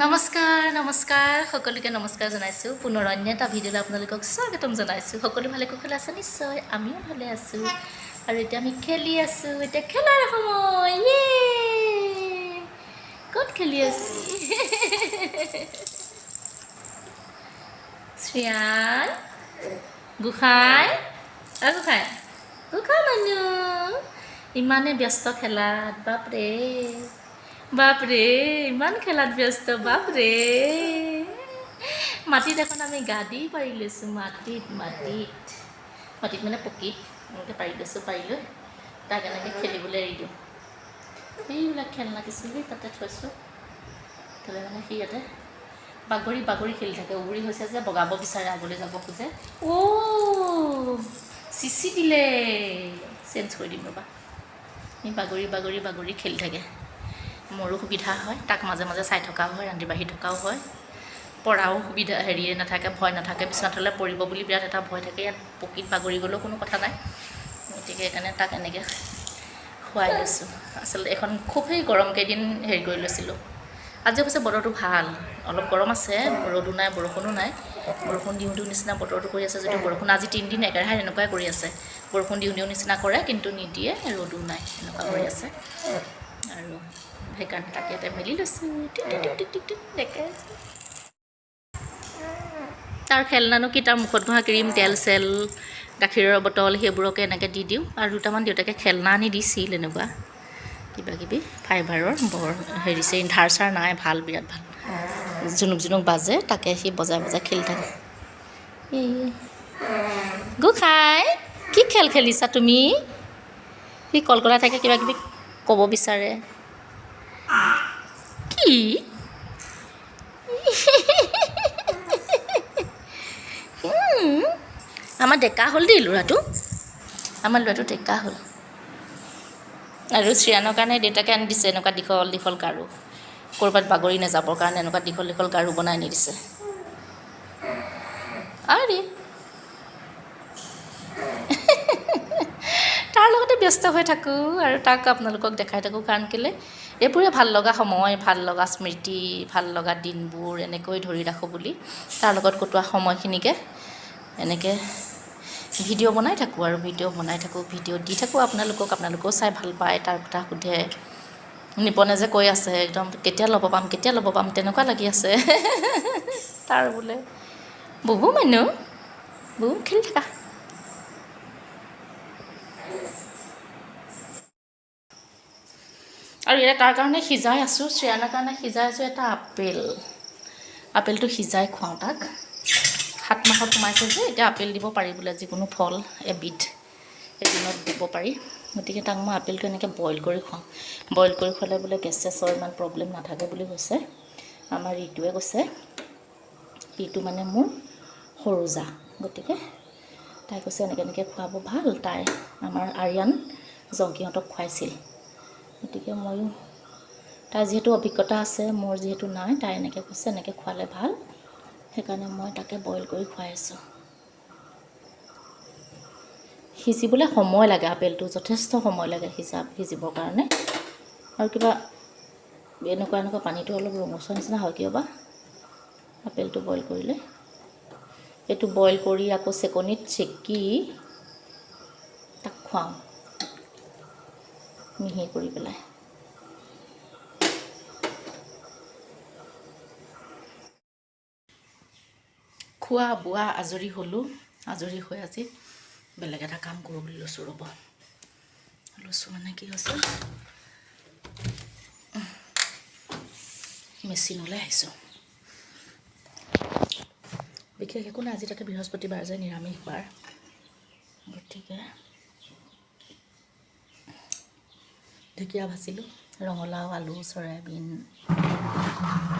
নমস্কাৰ সকলোকে নমস্কাৰ জনাইছোঁ পুনৰ অন্য এটা ভিডিঅ'লৈ আপোনালোকক স্বাগতম জনাইছোঁ সকলো ভালে কুশলে আছে নিশ্চয় আমিও ভালে আছোঁ আৰু এতিয়া আমি খেলি আছোঁ এতিয়া খেলাৰ সময় ক'ত খেলি আছোঁ শ্ৰিয়ান গোসাঁই গোসাঁই গোসাঁই মানুহ ইমানে ব্যস্ত খেলাত বাপৰে ইমান খেলাত ব্যস্ত বাপৰে মাটিত এখন আমি গা দি পাৰি লৈছোঁ মাটিত মানে পকীত এনেকৈ পাৰি লৈছোঁ পাৰি লৈ তাক এনেকৈ খেলিবলৈ এৰি দিওঁ সেইবিলাক খেলনা কিছুমান তাতে থৈছোঁ থ'লে মানে সি ইয়াতে বাগৰি খেলি থাকে উৰি হৈছে যে বগাব বিচাৰে আগলৈ যাব খোজে চিচি দিলে চেঞ্জ কৰি দিম ৰ'বা সি বাগৰি খেলি থাকে মোৰো সুবিধা হয় তাক মাজে মাজে চাই থকাও হয় ৰান্ধি বাঢ়ি থকাও হয় পঢ়াও সুবিধা হেৰিয়ে নাথাকে ভয় নাথাকে বিচনাত হ'লে পৰিব বুলি বিৰাট এটা ভয় থাকে ইয়াত পকীত বাগৰি গ'লেও কোনো কথা নাই গতিকে সেইকাৰণে তাক এনেকৈ খুৱাই লৈছোঁ আচলতে এখন খুবেই গৰম কেইদিন হেৰি কৰি লৈছিলোঁ আজি অৱশ্যে বতৰটো ভাল অলপ গৰম আছে ৰ'দো নাই বৰষুণো নাই বৰষুণ দিওঁ নিচিনা বতৰটো কৰি আছে যদিও বৰষুণ আজি 3 দিন একেৰাহে এনেকুৱাই কৰি আছে বৰষুণ দিওঁ নিচিনা কৰে কিন্তু নিদিয়ে ৰ'দো নাই এনেকুৱা কৰি আছে আৰু সেইকাৰণে তাকে ইয়াতে মেলি লৈছোঁ দেখে তাৰ খেলনানো কি তাৰ মুখত ঘঁহা ক্ৰীম তেল চেল গাখীৰৰ বটল সেইবোৰকে এনেকৈ দি দিওঁ আৰু দুটামান দেউতাকে খেলনা আনি দিছিল এনেকুৱা কিবাকিবি ফাইবাৰৰ বৰ হেৰিছে ধাৰ চাৰ নাই ভাল বিৰাট ভাল জুনুক বাজে তাকে সি বজাই খেলি থাকে গোসাঁই কি খেল খেলিছা তুমি সি কলকলাই থাকে কিবাকিবি ক'ব বিচাৰে কি আমাৰ ডেকা হ'ল দেই ল'ৰাটো ডেকা হ'ল আৰু শ্ৰিয়ানৰ কাৰণে দেউতাকে আনি দিছে এনেকুৱা দীঘল গাৰু ক'ৰবাত বাগৰি নাযাবৰ কাৰণে এনেকুৱা দীঘল গাৰু বনাই আনি দিছে আৰে তাৰ লগতে ব্যস্ত হৈ থাকোঁ আৰু তাক আপোনালোকক দেখাই থাকোঁ কাৰণ কেলৈ এইবোৰে ভাল লগা সময় ভাল লগা স্মৃতি ভাল লগা দিনবোৰ এনেকৈ ধৰি ৰাখোঁ বুলি তাৰ লগত কটোৱা সময়খিনিকে এনেকৈ ভিডিঅ' বনাই থাকোঁ ভিডিঅ' দি থাকোঁ আপোনালোকেও চাই ভাল পায় তাৰ কথা সোধে নিপনে যে কৈ আছে একদম কেতিয়া ল'ব পাম তেনেকুৱা লাগি আছে তাৰ বোলে বহু মানুহ বহু খেলি থাকা আৰু এতিয়া তাৰ কাৰণে সিজাই আছোঁ শ্ৰিয়ানৰ কাৰণে সিজাই আছোঁ এটা আপেলটো সিজাই খুৱাওঁ তাক 7 মাহত সোমাইছে যে এতিয়া আপেল দিব পাৰি বোলে যিকোনো ফল এবিধ এদিনত দিব পাৰি গতিকে তাক মই আপেলটো এনেকৈ বইল কৰি খোৱালে বোলে গেছ চেছৰ ইমান প্ৰব্লেম নাথাকে বুলি কৈছে আমাৰ ঋতুৱে কৈছে ঋতু মানে মোৰ সৰু জা গতিকে তাই কৈছে এনেকৈ খুৱাব ভাল তাই আমাৰ আৰিয়ান জংকীহঁতক খুৱাইছিল গতিকে ময়ো তাই যিহেতু অভিজ্ঞতা আছে মোৰ যিহেতু নাই তাই এনেকৈ কৈছে এনেকৈ খোৱালে ভাল সেইকাৰণে মই তাকে বইল কৰি খুৱাই আছোঁ সিজিবলৈ সময় লাগে আপেলটো যথেষ্ট সময় লাগে সিজিবৰ কাৰণে আৰু কিবা এনেকুৱা পানীটো অলপ ৰঙচুৱা নিচিনা হয় কিয় বা আপেলটো বইল কৰিলে এইটো বইল কৰি আকৌ চেকনিত চেকি তাক খুৱাওঁ মিহি কৰি পেলাই খোৱা বোৱা আজৰি হ'লোঁ আজৰি হৈ আজি বেলেগ এটা কাম কৰোঁ বুলি লৈছোঁ মানে কি হৈছে মেচিনলৈ আহিছোঁ বিশেষ একো নাই আজি তাতে বৃহস্পতিবাৰ যে নিৰামিষ বাৰ গতিকে ঢেকীয়া ভাজিলোঁ ৰঙালাও আলু চয়াবিন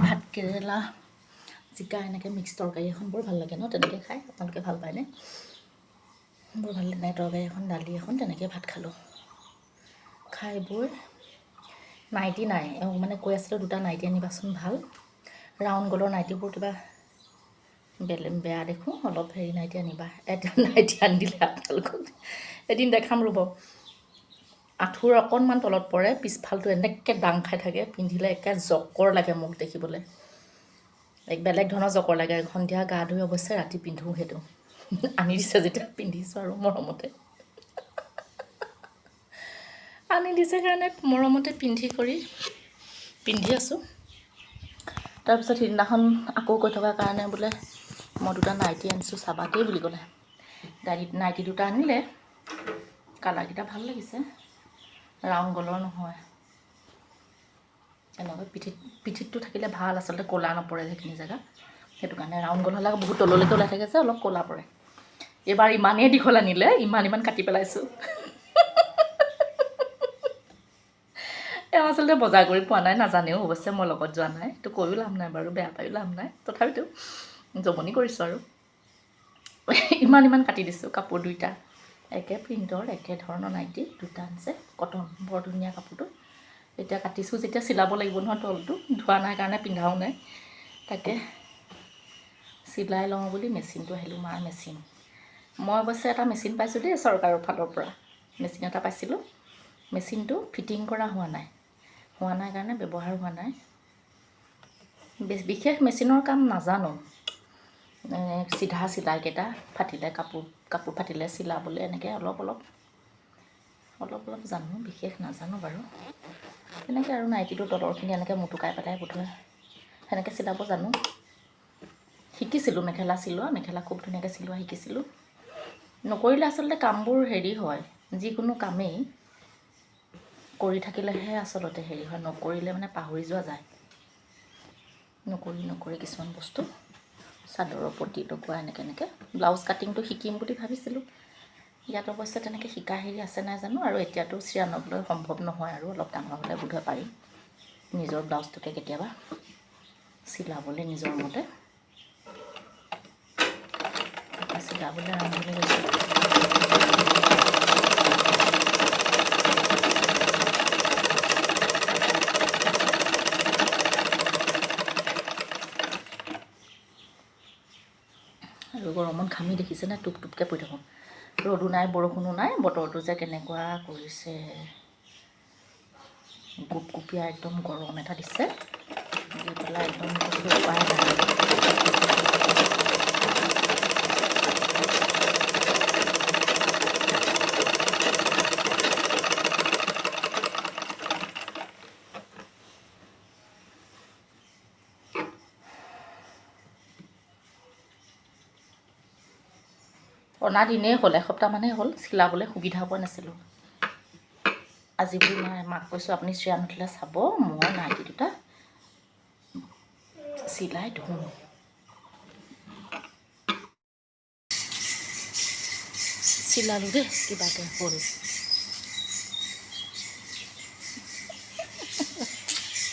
ভাত কেৰেলা জিকা এনেকৈ মিক্স তৰকাৰী এখন বৰ ভাল লাগে ন তেনেকৈ খাই আপোনালোকে ভাল পায়নে বৰ ভাল লাগে তৰকাৰী এখন দালি এখন তেনেকৈ ভাত খালোঁ খাই বৈ নাইটি নাই এওঁ মানে কৈ আছিলোঁ 2টা নাইটি আনিবাচোন ভাল ৰাউণ্ড গলৰ নাইটিবোৰ কিবা বেয়া দেখোঁ অলপ হেৰি নাইটি আনিবা এটা নাইটি আনি দিলে আপোনালোকক এদিন দেখাম ৰ'ব আঁঠুৰ অকণমান তলত পৰে পিছফালটো এনেকৈ দাং খাই থাকে পিন্ধিলে একে জকৰ লাগে মোক দেখিবলৈ এক বেলেগ ধৰণৰ জকৰ লাগে সন্ধিয়া গা ধুই অৱশ্যে ৰাতি পিন্ধোঁ সেইটো আনি দিছে যেতিয়া পিন্ধিছোঁ আৰু মৰমতে আনি দিছে কাৰণে মৰমতে পিন্ধি আছোঁ তাৰপিছত সিদিনাখন আকৌ কৈ থকাৰ কাৰণে বোলে মই দুটা নাইটি আনিছোঁ চাবা দেই বুলি ক'লে গাড়ীত নাইটি দুটা আনিলে কালাৰকেইটা ভাল লাগিছে ৰাউণ্ড গলৰ নহয় এনেকৈ পিঠিতটো থাকিলে ভাল আচলতে ক'লা নপৰে সেইখিনি জেগা সেইটো কাৰণে ৰাউণ্ড গল হ'লে বহুত তললৈকে ওলাই থাকে যে অলপ ক'লা পৰে এইবাৰ ইমানেই দীঘল আনিলে ইমান কাটি পেলাইছোঁ এওঁ আচলতে বজাৰ কৰি পোৱা নাই নাজানেও অৱশ্যে মই লগত যোৱা নাই তো কৈও লাভ নাই বাৰু বেয়া পায়ো লাভ নাই তথাপিতো জমনি কৰিছোঁ আৰু ইমান কাটি দিছোঁ কাপোৰ দুইটা একে প্ৰিণ্টৰ একে ধৰণৰ নাইটি দুটা আনিছে কটন বৰ ধুনীয়া কাপোৰটো এতিয়া কাটিছোঁ যেতিয়া চিলাব লাগিব নহয় তলটো ধোৱা নাই কাৰণে পিন্ধাও নাই তাকে চিলাই লওঁ বুলি মেচিনটো আহিলোঁ মাৰ মেচিন মই অৱশ্যে এটা মেচিন পাইছোঁ দেই চৰকাৰৰ ফালৰ পৰা মেচিন এটা পাইছিলোঁ মেচিনটো ফিটিং কৰা হোৱা নাই কাৰণে ব্যৱহাৰ হোৱা নাই বিশেষ মেচিনৰ কাম নাজানো চিধা চিলাইকেইটা ফাটিলে কাপোৰ ফাটিলে চিলাবলৈ এনেকৈ অলপ জানো বিশেষ নাজানো বাৰু তেনেকৈ আৰু নাইটিটো তলৰখিনি এনেকৈ মুটুকাই পেলাই বোধহয় সেনেকৈ চিলাব জানো শিকিছিলোঁ মেখেলা খুব ধুনীয়াকৈ চিলোৱা শিকিছিলোঁ নকৰিলে আচলতে কামবোৰ হেৰি হয় যিকোনো কামেই কৰি থাকিলেহে আচলতে হেৰি হয় নকৰিলে মানে পাহৰি যোৱা যায় নকৰি কিছুমান বস্তু চাদৰৰ পতি লগোৱা এনেকৈ ব্লাউজ কাটিংটো শিকিম বুলি ভাবিছিলোঁ ইয়াত অৱশ্যে তেনেকৈ শিকা হেৰি আছে নাই জানো আৰু এতিয়াতো চিৰানবলৈ সম্ভৱ নহয় আৰু অলপ ডাঙৰ হ'লে বোধহয় পাৰিম নিজৰ ব্লাউজটোকে কেতিয়াবা চিলাবলৈ নিজৰ মতে চিলাবলৈ আৰম্ভ কৰিছোঁ আৰু গৰমত ঘামি দেখিছেনে টুপ টুপকৈ পৰি থাকোঁ ৰ'দো নাই বৰষুণো নাই বতৰটো যে কেনেকুৱা কৰিছে গুপগুপীয়া একদম গৰম এটা দিছে দি পেলাই একদম উপায় নাই অনা দিনেই হ'ল এসপ্তাহমানেই হ'ল চিলাবলৈ সুবিধা পোৱা নাছিলোঁ আজি বুলি নাই মাক কৈছোঁ আপুনি চিৰা নুঠিলে চাব মই নাইটি দুটা চিলাই ধুওঁ চিলালোঁ দেই কিবাকৈ হ'ল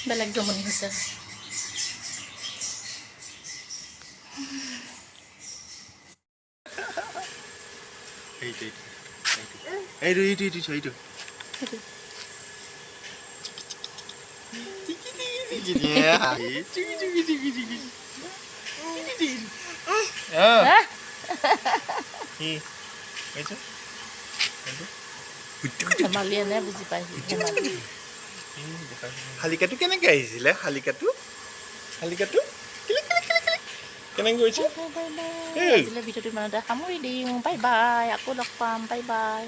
বেলেগ জমনি হৈছে এইটো ধেমালিয়ে নে বুজি পাইছোঁ শালিকাটো কেনেকৈ আহিছিলে শালিকাটো কেনেকৈ কৰিছে আজিলৈ ভিডিঅ'টো ইমানতে সামৰি দিওঁ বাই বাই আকৌ লগ পাম বাই বাই